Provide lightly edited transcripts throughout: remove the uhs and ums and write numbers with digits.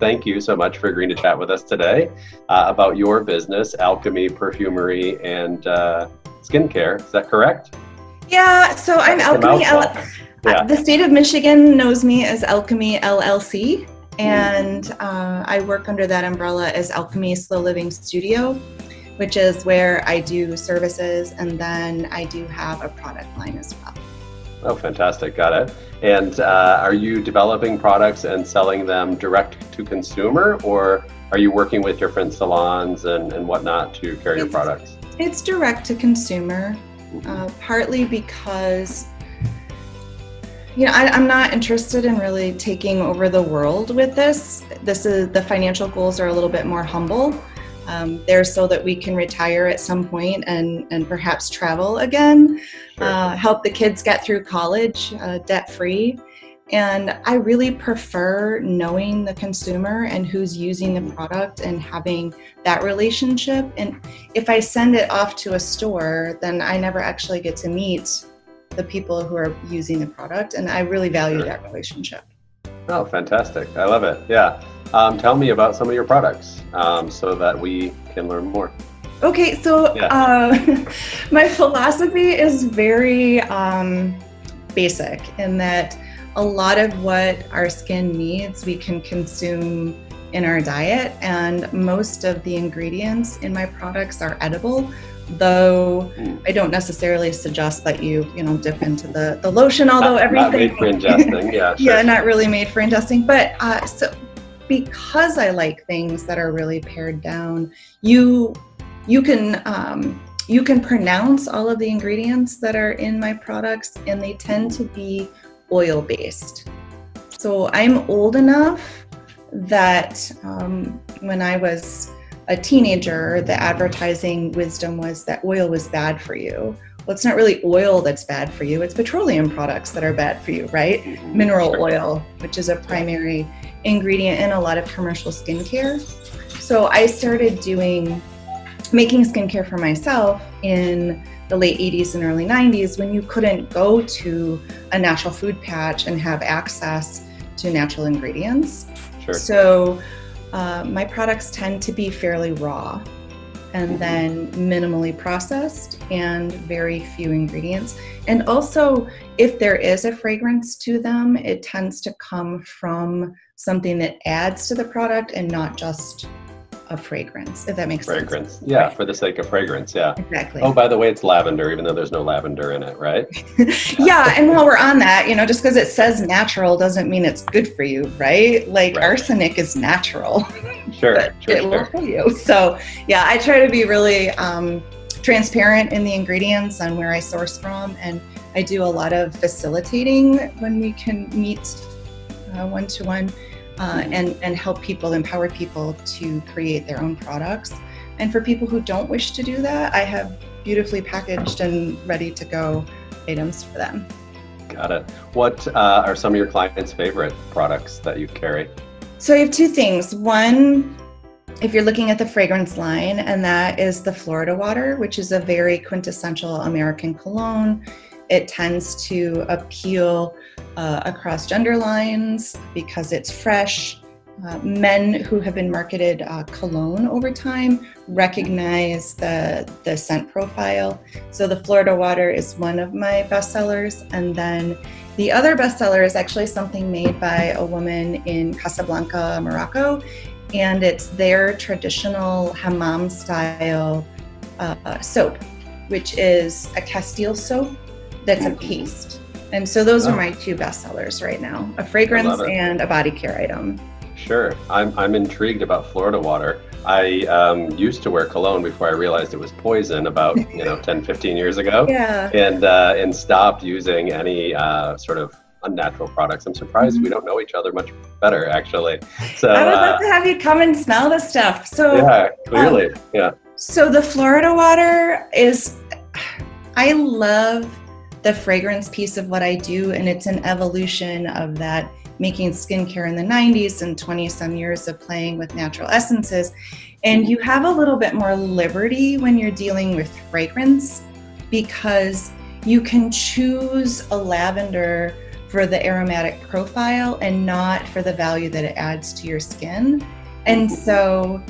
thank you so much for agreeing to chat with us today about your business, Alchemy Perfumery and Skincare. Is that correct? Yeah, so I'm Alchemy. The state of Michigan knows me as Alchemy LLC, and I work under that umbrella as Alchemy Slow Living Studio, which is where I do services, and then I do have a product line as well. Oh, fantastic. Got it. And are you developing products and selling them direct to consumer, or are you working with different salons and whatnot to carry your products? It's direct to consumer, partly because I'm not interested in really taking over the world with this. The financial goals are a little bit more humble. They're so that we can retire at some point and perhaps travel again, help the kids get through college debt-free. And I really prefer knowing the consumer and who's using the product and having that relationship. And if I send it off to a store, then I never actually get to meet the people who are using the product. And I really value that relationship. Oh, fantastic. I love it. Yeah. Tell me about some of your products so that we can learn more. Okay, so my philosophy is very basic in that a lot of what our skin needs we can consume in our diet, and most of the ingredients in my products are edible, though I don't necessarily suggest that you dip into the lotion, although everything— Not made for ingesting, yeah. Sure. Yeah, not really made for ingesting, but so because I like things that are really pared down, you can pronounce all of the ingredients that are in my products, and they tend to be oil-based. So I'm old enough that when I was a teenager, the advertising wisdom was that oil was bad for you. Well, it's not really oil that's bad for you, it's petroleum products that are bad for you, right? Mineral oil, which is a primary ingredient in a lot of commercial skincare. So I started making skincare for myself in the late 80s and early 90s when you couldn't go to a natural food patch and have access to natural ingredients. Sure. So my products tend to be fairly raw and then minimally processed and very few ingredients. And also, if there is a fragrance to them, it tends to come from something that adds to the product and not just a fragrance, if that makes sense. Fragrance, yeah, right. For the sake of fragrance, yeah. Exactly. Oh, by the way, it's lavender, even though there's no lavender in it, right? Yeah, and while we're on that, just because it says natural doesn't mean it's good for you, right? Like arsenic is natural. Sure. It will kill you. So yeah, I try to be really transparent in the ingredients and where I source from, and I do a lot of facilitating when we can meet one-to-one. And help people, empower people to create their own products. And for people who don't wish to do that, I have beautifully packaged and ready to go items for them. Got it. What are some of your clients' favorite products that you carry? So I have two things. One, if you're looking at the fragrance line, and that is the Florida Water, which is a very quintessential American cologne. It tends to appeal across gender lines because it's fresh. Men who have been marketed cologne over time recognize the scent profile. So the Florida Water is one of my bestsellers. And then the other bestseller is actually something made by a woman in Casablanca, Morocco. And it's their traditional hammam style soap, which is a Castile soap that's a paste. And so those are my two bestsellers right now, a fragrance and a body care item. Sure. I'm intrigued about Florida Water. I used to wear cologne before I realized it was poison about 10, 15 years ago. Yeah. And stopped using any sort of unnatural products. I'm surprised we don't know each other much better, actually. So I would love to have you come and smell the stuff. So yeah, clearly. Yeah. So the Florida Water is, I love the fragrance piece of what I do, and it's an evolution of that making skincare in the 90s and 20 some years of playing with natural essences. And you have a little bit more liberty when you're dealing with fragrance because you can choose a lavender for the aromatic profile and not for the value that it adds to your skin. And so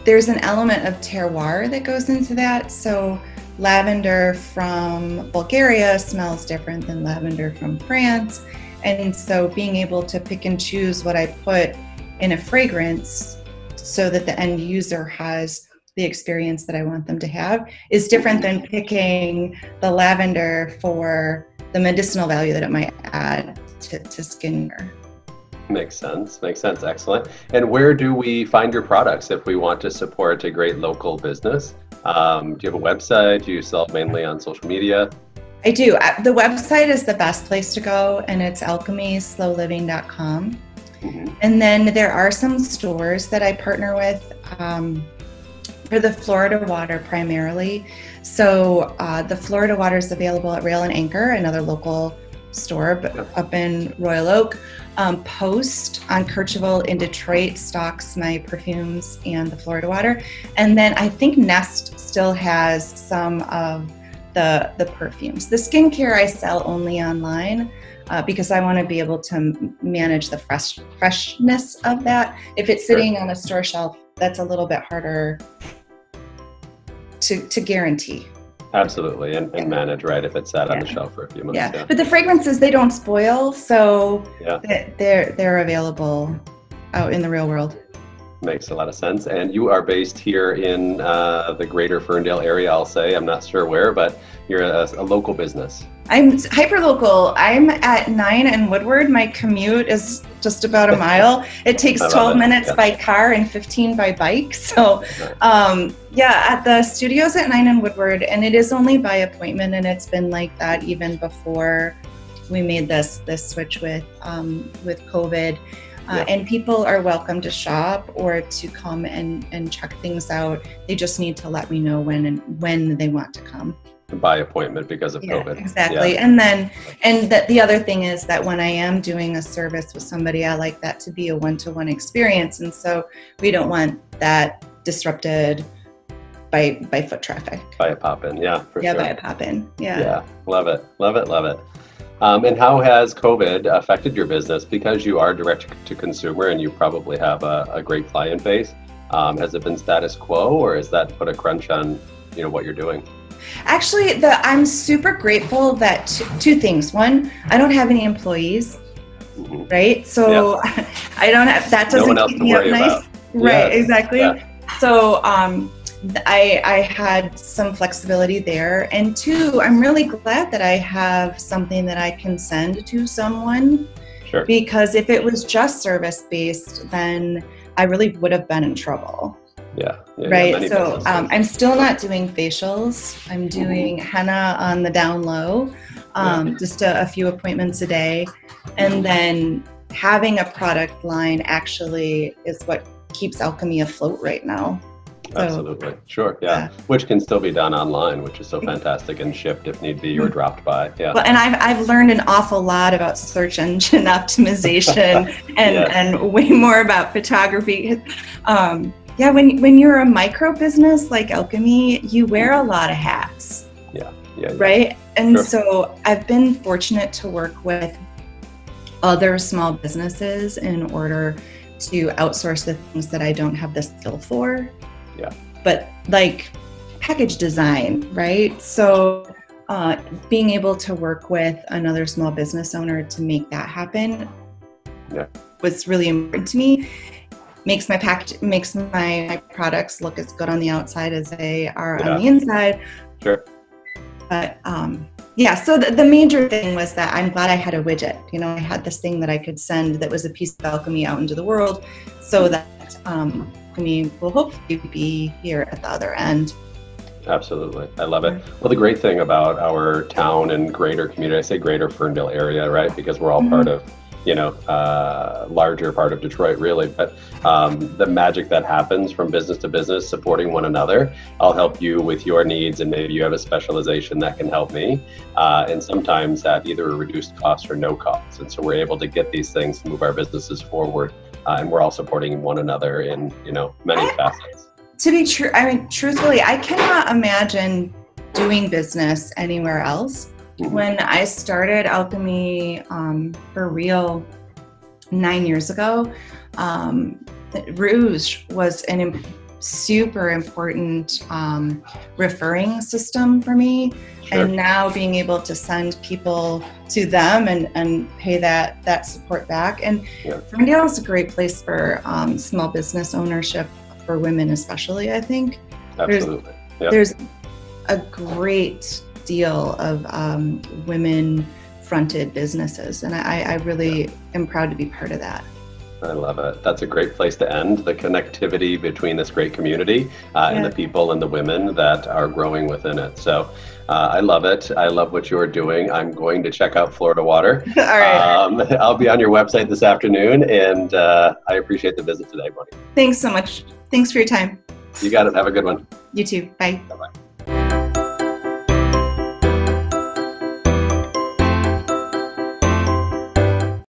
there's an element of terroir that goes into that. So lavender from Bulgaria smells different than lavender from France. And so being able to pick and choose what I put in a fragrance so that the end user has the experience that I want them to have is different than picking the lavender for the medicinal value that it might add to skincare. Makes sense. Makes sense. Excellent. And where do we find your products if we want to support a great local business? Do you have a website? Do you sell mainly on social media? I do. The website is the best place to go, and it's alchemyslowliving.com. And then there are some stores that I partner with for the Florida water primarily. So the Florida water is available at Rail and Anchor, another local store up in Royal Oak. Post on Kercheval in Detroit stocks my perfumes and the Florida water. And then I think Nest still has some of the perfumes. The skincare I sell only online because I want to be able to manage the freshness of that. If it's sitting on a store shelf, that's a little bit harder to guarantee. Absolutely, and manage, right, if it's sat on the shelf for a few months. Yeah, but the fragrances, they don't spoil, so they're available out in the real world. Makes a lot of sense. And you are based here in the greater Ferndale area, I'll say. I'm not sure where, but you're a local business. I'm hyper local. I'm at 9 and Woodward. My commute is just about a mile. It takes 12 minutes by car and 15 by bike. So at the studios at 9 and Woodward, and it is only by appointment, and it's been like that even before we made this switch with COVID. And people are welcome to shop or to come and check things out. They just need to let me know when they want to come. By appointment because of COVID. Exactly. Yeah. And the other thing is that when I am doing a service with somebody, I like that to be a one-to-one experience. And so we don't want that disrupted by foot traffic. By a pop-in, for sure. By a pop-in, Yeah, love it. And how has COVID affected your business? Because you are direct to consumer and you probably have a great client base. Has it been status quo, or has that put a crunch on what you're doing? Actually, I'm super grateful that two things. One, I don't have any employees, right? So I don't have, that doesn't keep me up nice. Right, exactly. Yeah. So I had some flexibility there. And two, I'm really glad that I have something that I can send to someone. Sure. Because if it was just service-based, then I really would have been in trouble. Right. So I'm still not doing facials. I'm doing henna on the down low, just a few appointments a day. And then having a product line actually is what keeps Alchemy afloat right now. So, absolutely. Sure. Yeah. Which can still be done online, which is so fantastic, and shipped if need be or dropped by. Yeah. Well, and I've learned an awful lot about search engine optimization and way more about photography. When you're a micro business like Alchemy, you wear a lot of hats. Right? And so I've been fortunate to work with other small businesses in order to outsource the things that I don't have the skill for. But like package design, right? So being able to work with another small business owner to make that happen was really important to me. Makes my products look as good on the outside as they are on the inside. Sure. But so the major thing was that I'm glad I had a widget. I had this thing that I could send that was a piece of Alchemy out into the world, so that Alchemy will hopefully be here at the other end. Absolutely. I love it. Well, the great thing about our town and greater community, I say greater Ferndale area, right? Because we're all part of larger part of Detroit, really. But the magic that happens from business to business, supporting one another. I'll help you with your needs, and maybe you have a specialization that can help me. And sometimes at either a reduced cost or no cost. And so we're able to get these things to move our businesses forward. And we're all supporting one another in, many facets. To be true, truthfully, I cannot imagine doing business anywhere else When I started Alchemy for real 9 years ago, Rouge was super important referring system for me. Sure. And now being able to send people to them and pay that support back. And Ferndale is a great place for small business ownership for women, especially, I think. Absolutely. There's a great deal of women-fronted businesses, and I really am proud to be part of that. I love it. That's a great place to end, the connectivity between this great community and the people and the women that are growing within it. So I love it. I love what you're doing. I'm going to check out Florida Water. All right. I'll be on your website this afternoon, and I appreciate the visit today, Monique. Thanks so much. Thanks for your time. You got it. Have a good one. You too. Bye. Bye-bye.